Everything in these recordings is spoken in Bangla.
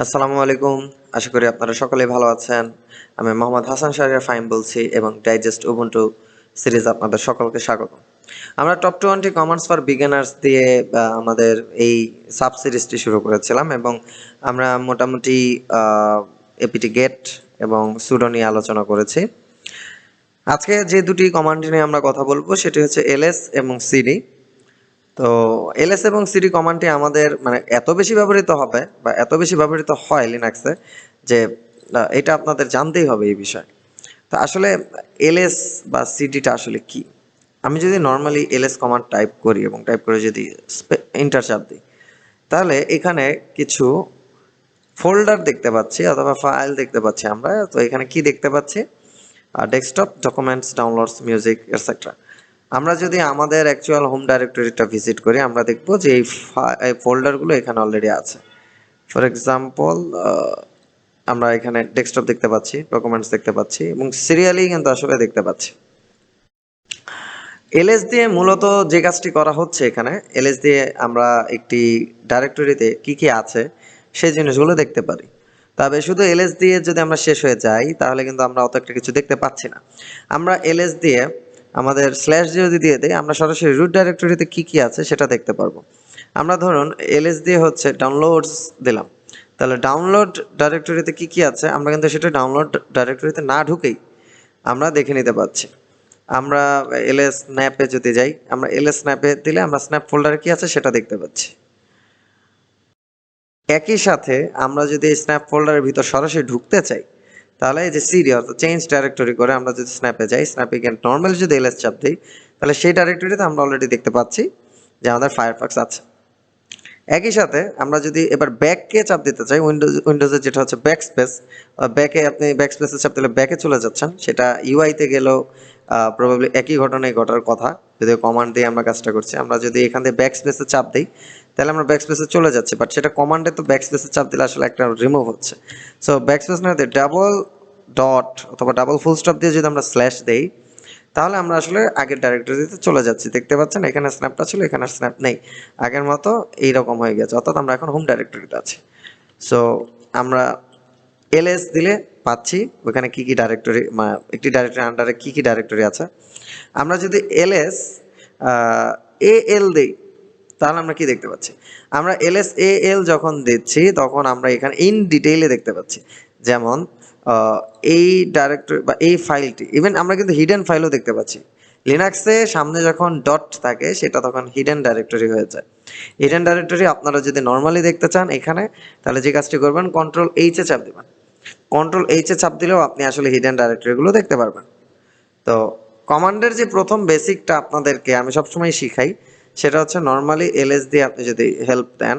আসসালামু আলাইকুম। আশা করি আপনারা সকলেই ভালো আছেন। আমি মোহাম্মদ হাসান শাহরিয়ার ফাহিম বলছি এবং ডাইজেস্ট উবুন্টু সিরিজ আপনাদের সকলকে স্বাগতম। আমরা টপ 20 কমার্স ফর বিগিনার্স দিয়ে আমাদের এই সাব সিরিজটি শুরু করেছিলাম এবং আমরা মোটামুটি এপিটি গেট এবং সুডো নিয়ে আলোচনা করেছি। আজকে যে দুটি কমান্ড নিয়ে আমরা কথা বলবো সেটি হচ্ছে এলএস এবং সিডি। তো এলএস এবং সিডি কমান্ডটি আমাদের মানে এত বেশি ব্যবহৃত হবে বা এত বেশি ব্যবহৃত হয় লিনাক্সে যে এটা আপনাদের জানতেই হবে এই বিষয়ে। তো আসলে এলএস বা সিডিটা আসলে কি? আমি যদি নর্মালি এলএস কমান্ড টাইপ করি এবং টাইপ করে যদি এন্টার চাপ দিই, তাহলে এখানে কিছু ফোল্ডার দেখতে পাচ্ছি অথবা ফাইল দেখতে পাচ্ছি আমরা। তো এখানে কি দেখতে পাচ্ছি? Desktop, documents, downloads, music etcetera. আমরা যদি আমাদের অ্যাকচুয়াল হোম ডাইরেক্টরিটা ভিজিট করি আমরা দেখব যে এই ফোল্ডারগুলো এখানে অলরেডি আছে। ফর এক্সাম্পল আমরা এখানে ডেস্কটপ দেখতে পাচ্ছি, ডকুমেন্টস দেখতে পাচ্ছি এবং সিরিয়ালি কিন্তু আসলে দেখতে পাচ্ছি। এলএস দিয়ে মূলত যে কাজটি করা হচ্ছে এখানে, এলএস দিয়ে আমরা একটি ডাইরেক্টরিতে কি কি আছে সেই জিনিসগুলো দেখতে পারি। তবে শুধু এলএস দিয়ে যদি আমরা শেষ হয়ে যাই তাহলে কিন্তু আমরা অত একটা কিছু দেখতে পাচ্ছি না। আমরা এলএস দিয়ে আমাদের স্ল্যাশ যদি দিয়ে দিই আমরা সরাসরি রুট ডাইরেক্টরিতে কি কি আছে সেটা দেখতে পারবো। আমরা ধরুন এলএস দিয়ে হচ্ছে ডাউনলোডস দিলাম, তাহলে ডাউনলোড ডাইরেক্টরিতে কি কি আছে আমরা কিন্তু সেটা ডাউনলোড ডাইরেক্টরিতে না ঢুকেই আমরা দেখে নিতে পারছি। আমরা এলএস স্ন্যাপে যদি যাই, আমরা এলএস স্ন্যাপে দিলে আমরা স্ন্যাপ ফোল্ডারে কি আছে সেটা দেখতে পাচ্ছি। একই সাথে আমরা যদি এই স্ন্যাপ ফোল্ডারের ভিতর সরাসরি ঢুকতে চাই তাহলে এই যে সিডি অর্থাৎ চেঞ্জ ডাইরেক্টরি করে আমরা যদি স্ন্যাপে যাই, স্ন্যাপে গিয়ে নর্মালি যদি এলএস চাপ দিই তাহলে সেই ডাইরেক্টরিতে আমরা অলরেডি দেখতে পাচ্ছি যে আমাদের ফায়ারফক্স আছে। একই সাথে আমরা যদি এবার ব্যাককে চাপ দিতে চাই, উইন্ডোজের যেটা হচ্ছে ব্যাক স্পেস, ব্যাকে আপনি ব্যাক স্পেসে চাপ দিলে ব্যাকে চলে যাচ্ছেন, সেটা ইউআইতে গেলেও প্রবাবলি একই ঘটনায় ঘটার কথা, যদি কমান্ড দিয়ে আমরা কাজটা করছি। আমরা যদি এখান থেকে ব্যাক স্পেসে চাপ দিই তাহলে আমরা ব্যাক স্পেসে চলে যাচ্ছি, বাট সেটা কমান্ডে তো ব্যাক স্পেসে চাপ দিলে আসলে একটা রিমুভ হচ্ছে। সো ব্যাক স্পেস না দিয়ে ডাবল ডট অথবা ডাবল ফুল স্টপ দিয়ে যদি আমরা স্ল্যাশ দেই তাহলে আমরা আসলে আগের ডাইরেক্টরিতে চলে যাচ্ছি। দেখতে পাচ্ছেন এখানে স্ন্যাপটা ছিল, এখানে স্ন্যাপ নেই, আগের মতো এইরকম হয়ে গেছে, অর্থাৎ আমরা এখন হোম ডাইরেক্টরিতে আছি। সো আমরা এলএস দিলে পাচ্ছি ওখানে কি কি ডাইরেক্টরি, একটি ডাইরেক্টরি আন্ডারে কি কি ডাইরেক্টরি আছে। আমরা যদি এলএস এল দিই তাহলে আমরা কি দেখতে পাচ্ছি? আমরা এলএস এল যখন দিচ্ছি তখন আমরা এখানে ইন ডিটেইলে দেখতে পাচ্ছি, যেমন এই ডাইরেক্টরি বা এই ফাইলটি, ইভেন আমরা কিন্তু হিডেন ফাইলও দেখতে পাচ্ছি। লিনাক্সে সামনে যখন ডট থাকে সেটা তখন হিডেন ডাইরেক্টরি হয়ে যায়। হিডেন ডাইরেক্টরি আপনারা যদি নর্মালি দেখতে চান এখানে, তাহলে যে কাজটি করবেন কন্ট্রোল এইচে চাপ দেবেন। কন্ট্রোল এইচে চাপ দিলেও আপনি আসলে হিডেন ডাইরেক্টরিগুলো দেখতে পারবেন। তো কমান্ডের যে প্রথম বেসিকটা আপনাদেরকে আমি সবসময় শিখাই সেটা হচ্ছে নর্মালি এলএস দিয়ে আপনি যদি হেল্প দেন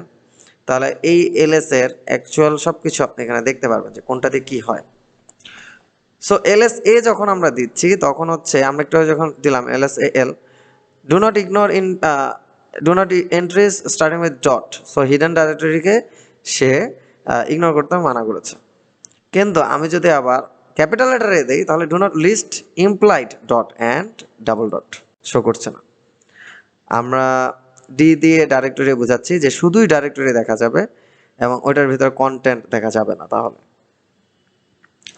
তাহলে এই এলএস এর অ্যাকচুয়াল সবকিছু আপনি এখানে দেখতে পারবেন যে কোনটা দিয়ে কি হয়। সো এলএস এ যখন আমরা দিচ্ছি তখন হচ্ছে আমরা একটু যখন দিলাম LS L, do not ignore in do not entries starting with dot, so hidden ডাইরেক্টরিকে সে ইগনোর করতে মানা করেছে। কিন্তু আমি যদি আবার ক্যাপিটাল লেটারে দেই তাহলে do not list implied dot and double dot show করছে না। আমরা ডি দিয়ে ডাইরেক্টরি বোঝাচ্ছি যে শুধুই ডাইরেক্টরি দেখা যাবে এবং ওইটার ভিতরে কন্টেন্ট দেখা যাবে না। তাহলে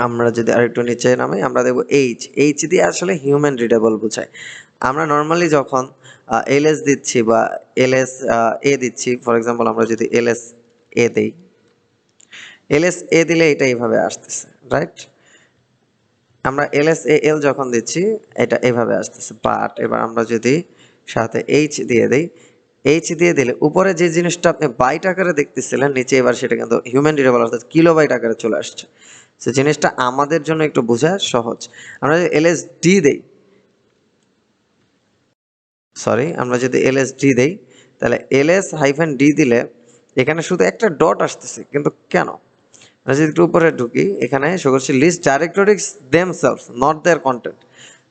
আমরা যদি আরেকটু নিচে নামি আমরা দেখব এইচ দিয়ে আসলে হিউম্যান রিডেবল বোঝায়। আমরা নর্মালি যখন এলএস দিচ্ছি বা এলএস এ দিচ্ছি, ফর এক্সাম্পল আমরা যদি এলএস এ দেই, এলএস এ দিলে এটা এইভাবে আসতেছে, রাইট? আমরা এলএস এল যখন দিচ্ছি এটা এইভাবে আসতেছে, বাট এবার আমরা যদি সাথে এইচ দিয়ে দিই, এইচ দিয়ে দিলে উপরে যে জিনিসটা আপনি বাইট আকারে দেখতেছিলেন নিচে এবার সেটা কিন্তু হিউম্যান রিডেবল অর্থাৎ কিলোবাইট আকারে চলে আসছে। সে জিনিসটা আমাদের জন্য একটু বোঝা সহজ। আমরা যদি এলএস ডি দেই, সরি আমরা যদি এলএস ডি দেই তাহলে এলএস হাইফেন ডি দিলে এখানে শুধু একটা ডট আসতেছে, কিন্তু কেন? আমরা যদি একটু উপরে ঢুকি এখানে শো করছি list directories themselves not their content.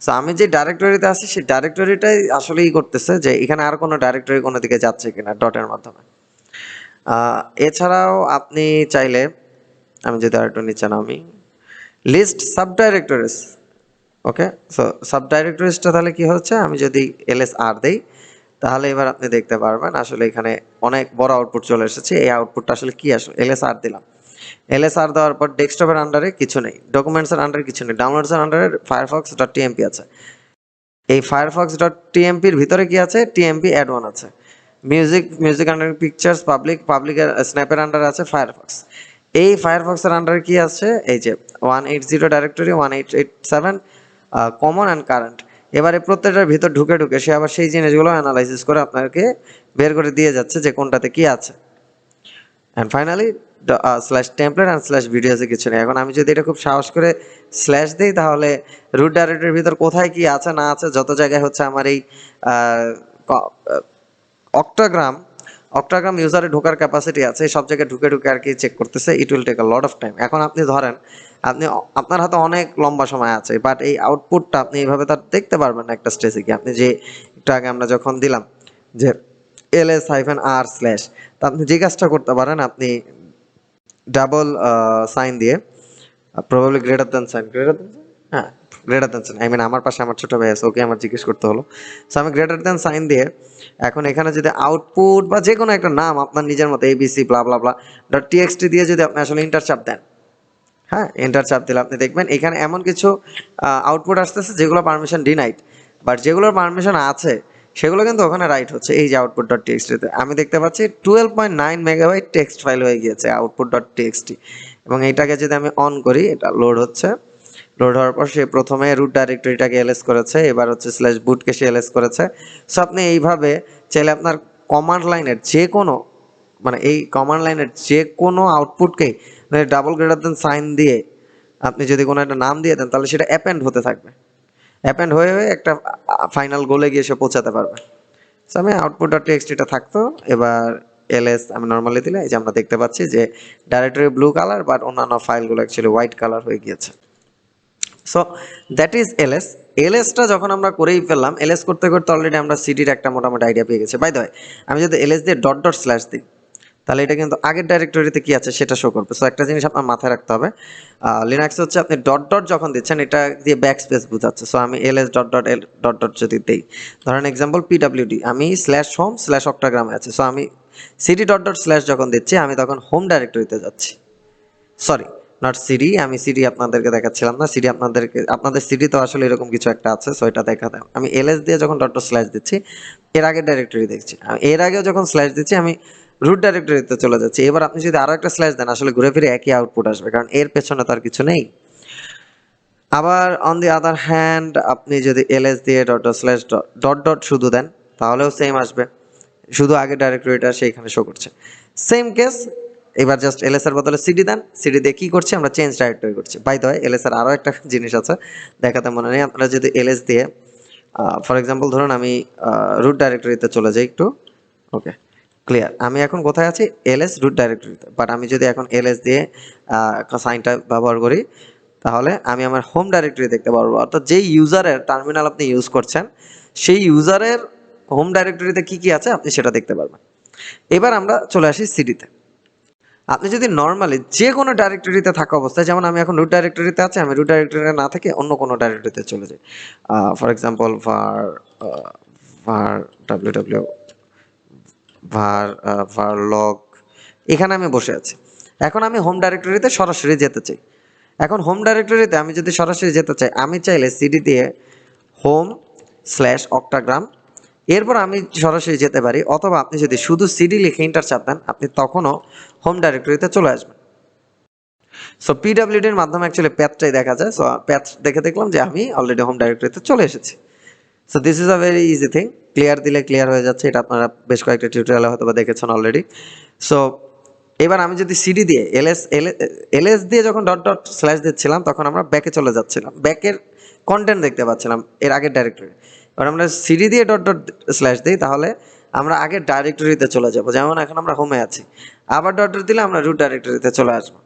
So আমি যে ডাইরেক্টরিতে আছি সেই ডাইরেক্টরিটাই আসলে করতেছে যে এখানে আর কোনো ডাইরেক্টরি কোনো দিকে যাচ্ছে কিনা ডটের মাধ্যমে। এছাড়াও আপনি চাইলে, আমি যদি আর একটু নিচে নামি, লিস্ট সাব ডাইরেক্টরিজ, ওকে, সো সাব ডাইরেক্টরিজটা তাহলে কি হচ্ছে, আমি যদি এলএস আর দেই তাহলে এবার আপনি দেখতে পারবেন আসলে এখানে অনেক বড় আউটপুট চলে এসেছে। এই আউটপুটটা আসলে কি, আসলে এলএস আর দিলাম LSR দেওয়ার পর ডেস্কটপের আন্ডারে কিছু নেই, ডকুমেন্টসের আন্ডারে কিছু নেই, ডাউনলোডসের আন্ডারে firefox.tmp আছে। এই firefox.tmp-র ভিতরে কি আছে? tmp add on আছে। মিউজিক আন্ডারে পিকচার্স, পাবলিকের স্ন্যাপের আন্ডারে আছে ফায়ারফক্স। এই ফায়ারফক্সের আন্ডারে কি আছে? এই যে 180 ডাইরেক্টরি, 1887 কমন অ্যান্ড কারেন্ট। এবারে প্রত্যেকটার ভিতর ঢুকে ঢুকে সে আবার সেই জিনিসগুলো অ্যানালাইসিস করে আপনাকে বের করে দিয়ে যাচ্ছে যে কোনটাতে কি আছে। And finally slash template and slash ভিডিওসে কিছু নেই। এখন আমি যদি এটা খুব সাহস করে স্ল্যাশ দিই তাহলে রুট ডাইরেক্টরির ভিতর কোথায় কি আছে না আছে, যত জায়গায় হচ্ছে আমার এই অক্টাগ্রাম ইউজারে ঢোকার ক্যাপাসিটি আছে, সব জায়গায় ঢুকে ঢুকে আর কি চেক করতেছে। It will take a lot of time. এখন আপনি ধরেন আপনার হাতে অনেক লম্বা সময় আছে, বাট এই আউটপুটটা আপনি এইভাবে তার দেখতে পারবেন না একটা স্টেজে গিয়ে। আপনি যে একটু আগে আমরা যখন দিলাম যে ls-r/, তা আপনি যে কাজটা করতে পারেন, আপনি ডাবল সাইন দিয়ে প্রবাবলি গ্রেটার দ্যান সাইন, হ্যাঁ greater than sign, I mean আমার পাশে আমার ছোট ভাই আছে, ওকে আমার জিজ্ঞেস করতে হলো। সো আমি গ্রেটার দ্যান সাইন দিয়ে এখন এখানে যদি আউটপুট বা যে কোনো একটা নাম আপনার নিজের মতো এবিসি ব্লা ব্লা ব্লা .txt দিয়ে যদি আপনি আসলে ইন্টার চাপ দেন, হ্যাঁ এন্টার চাপ দিলে আপনি দেখবেন এখানে এমন কিছু আউটপুট আসতেছে যেগুলো পারমিশন ডিনাইড, বাট যেগুলোর পারমিশন আছে সেগুলো কিন্তু ওখানে রাইট হচ্ছে। এই যে আউটপুট ডট টিএক্সটিতে আমি দেখতে পাচ্ছি 12.9 মেগাবাইট টেক্সট ফাইল হয়ে গিয়েছে আউটপুট ডট টিএক্সটি। এবং এইটাকে যদি আমি অন করি, এটা লোড হচ্ছে। লোড হওয়ার পর সে প্রথমে রুট ডাইরেক্টরিটাকে এলএস করেছে, এবার হচ্ছে স্ল্যাশ বুটকে সে এলএস করেছে। সো আপনি এইভাবে চাইলে আপনার কমান্ড লাইনের যে কোনো, মানে এই কমান্ড লাইনের যে কোনো আউটপুটকেই ডাবল গ্রেটার দেন সাইন দিয়ে আপনি যদি কোনো একটা নাম দিয়ে দেন তাহলে সেটা অ্যাপেন্ড হতে থাকবে, অ্যাপেন্ড হয়ে হয়ে একটা ফাইনাল গোলে গিয়ে সে পৌঁছাতে পারবে। সো আমি আউটপুট ডট টিএক্সটিটা থাকতো, এবার এলএস আমি নর্মালি দিলে এই যে আমরা দেখতে পাচ্ছি যে ডাইরেক্টরি ব্লু কালার, বাট অন্যান্য ফাইলগুলো অ্যাকচুয়ালি হোয়াইট কালার হয়ে গিয়েছে। So that is LS. এলএসটা যখন আমরা করেই ফেললাম, এলএস করতে করতে অলরেডি আমরা সিডির একটা মোটামুটি আইডিয়া পেয়ে গেছি। বাই দ্য ওয়ে, আমি যদি এলএস দিয়ে ডট ডট স্ল্যাশ দিই তাহলে এটা কিন্তু আগের ডাইরেক্টরিতে কি আছে সেটা শো করবে। সো একটা জিনিস আপনার মাথায় রাখতে হবে, লিনাক্সে হচ্ছে আপনি ডট ডট যখন দিচ্ছেন এটা দিয়ে ব্যাক স্পেস বোঝাচ্ছে। সো আমি LS dot dot L dot dot যদি দিই, ধরেন এক্সাম্পল পিডাব্লিউডি, আমি স্ল্যাশ হোম স্ল্যাশ অক্টাগ্রামে আছে। সো আমি সিডি ডট ডট স্ল্যাশ যখন দিচ্ছি আমি তখন হোম ডাইরেক্টরিতে যাচ্ছি। সরি, নট সিডি, আমি সিডি আপনাদেরকে দেখাচ্ছিলাম না। সিডি আপনাদের সিডি তো আসলে এরকম কিছু একটা আছে, সো এটা দেখা দেয়। আমি এলএস দিয়ে যখন ডট ডট স্ল্যাশ দিচ্ছি এর আগের ডাইরেক্টরি দেখছি, এর আগেও যখন স্ল্যাশ দিচ্ছি আমি রুট ডাইরেক্টরিতে চলে যাচ্ছে। এবার আপনি যদি আরো একটা স্ল্যাশ দেন আসলে ঘুরে ফিরে একই আউটপুট আসবে, কারণ এর পেছনে তো আর কিছু নেই। আবার অন দি আদার হ্যান্ড আপনি যদি এলএস দিয়ে dot dot slash dot dot শুধু দেন তাহলেও সেম আসবে, শুধু আগে ডাইরেক্টরিটা সেইখানে শো করছে। সেম কেস, এবার জাস্ট এলএস এর বদলে সিডি দেন, সিডি দিয়ে কি করছি আমরা চেঞ্জ ডাইরেক্টরি করছি। বাই দ্য ওয়ে এলএস এর আরো একটা জিনিস আছে দেখাতে মনে নেই, আপনারা যদি এলএস দিয়ে ফর এক্সাম্পল ধরুন আমি রুট ডাইরেক্টরিতে চলে যাই একটু, ওকে ক্লিয়ার, আমি এখন কোথায় আছি? LS root ডাইরেক্টরিতে। বাট আমি যদি এখন এলএস দিয়ে সাইনটা ব্যবহার করি তাহলে আমি আমার হোম ডাইরেক্টরি দেখতে পারবো। অর্থাৎ যেই ইউজারের টার্মিনাল আপনি ইউজ করছেন সেই ইউজারের হোম ডাইরেক্টরিতে কি কি আছে আপনি সেটা দেখতে পারবেন। এবার আমরা চলে আসি সিডিতে। আপনি যদি নর্মালি যে কোনো ডাইরেক্টরিতে থাকা অবস্থায়, যেমন আমি এখন রুট ডাইরেক্টরিতে আছি, আমি রুট ডাইরেক্টরিতে না থেকে অন্য কোনো ডাইরেক্টরিতে চলে যাই, for example var var ww var log, এখানে আমি বসে আছি। এখন আমি হোম ডাইরেক্টরিতে সরাসরি যেতে চাই। এখন হোম ডাইরেক্টরিতে আমি যদি সরাসরি যেতে চাই, আমি চাইলে সিডি দিয়ে হোম স্ল্যাশ অক্টাগ্রাম, এরপর আমি সরাসরি যেতে পারি, অথবা আপনি যদি শুধু সিডি লিখে ইন্টার চাপ দেন আপনি তখনও হোম ডাইরেক্টরিতে চলে আসবেন। সো পিডাব্লিউডির মাধ্যমে অ্যাকচুয়ালি প্যাথটাই দেখা যায়। সো প্যাথ দেখে দেখলাম যে আমি অলরেডি হোম ডাইরেক্টরিতে চলে এসেছি। So this is a very easy thing. Clear দিলে ক্লিয়ার হয়ে যাচ্ছে, এটা আপনারা বেশ কয়েকটা টিউটোরিয়ালে হয়তো বা দেখেছেন অলরেডি। সো এবার আমি যদি সিডি দিয়ে এলএস দিয়ে যখন ডট ডট স্ল্যাশ দিচ্ছিলাম তখন আমরা ব্যাকে চলে যাচ্ছিলাম, ব্যাকের কন্টেন্ট দেখতে পাচ্ছিলাম এর আগের ডাইরেক্টরি। এবার আমরা সিডি দিয়ে ডট ডট স্ল্যাশ দিই তাহলে আমরা আগের ডাইরেক্টরিতে চলে যাব, যেমন এখন আমরা হোমে আছি। আবার ডট ডট দিলে আমরা রুট ডাইরেক্টরিতে চলে আসবো।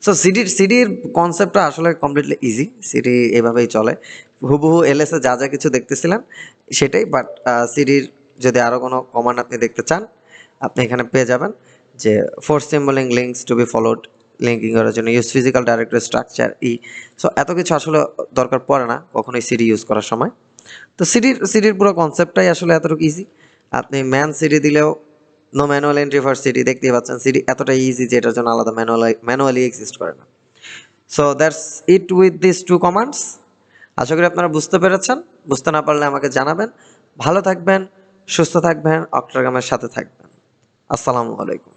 সো সিডির কনসেপ্টটা আসলে কমপ্লিটলি ইজি, সিডি এভাবেই চলে হুবহু এলএস এ যা যা কিছু দেখতেছিলেন সেটাই। বাট সিডির যদি আরও কোনো কমান্ড আপনি দেখতে চান আপনি এখানে পেয়ে যাবেন যে four symbolic links to be followed, linking করার জন্য use physical directory structure so এত কিছু আসলে দরকার পড়ে না কখনোই সিডি ইউজ করার সময়। তো সিডির পুরো কনসেপ্টটাই আসলে এতটুকু ইজি। আপনি ম্যান সিডি দিলেও no manual entry for CD, দেখতেই পাচ্ছেন সিডি এতটা ইজি যে এটার জন্য আলাদা ম্যানুয়ালি এক্সিস্ট করে না। So that's it with this two commands. আশা করি আপনারা বুঝতে পেরেছেন। বুঝতে না পারলে আমাকে জানাবেন। ভালো থাকবেন, সুস্থ থাকবেন, অক্টাগ্রামের সাথে থাকবেন। আসসালামু আলাইকুম।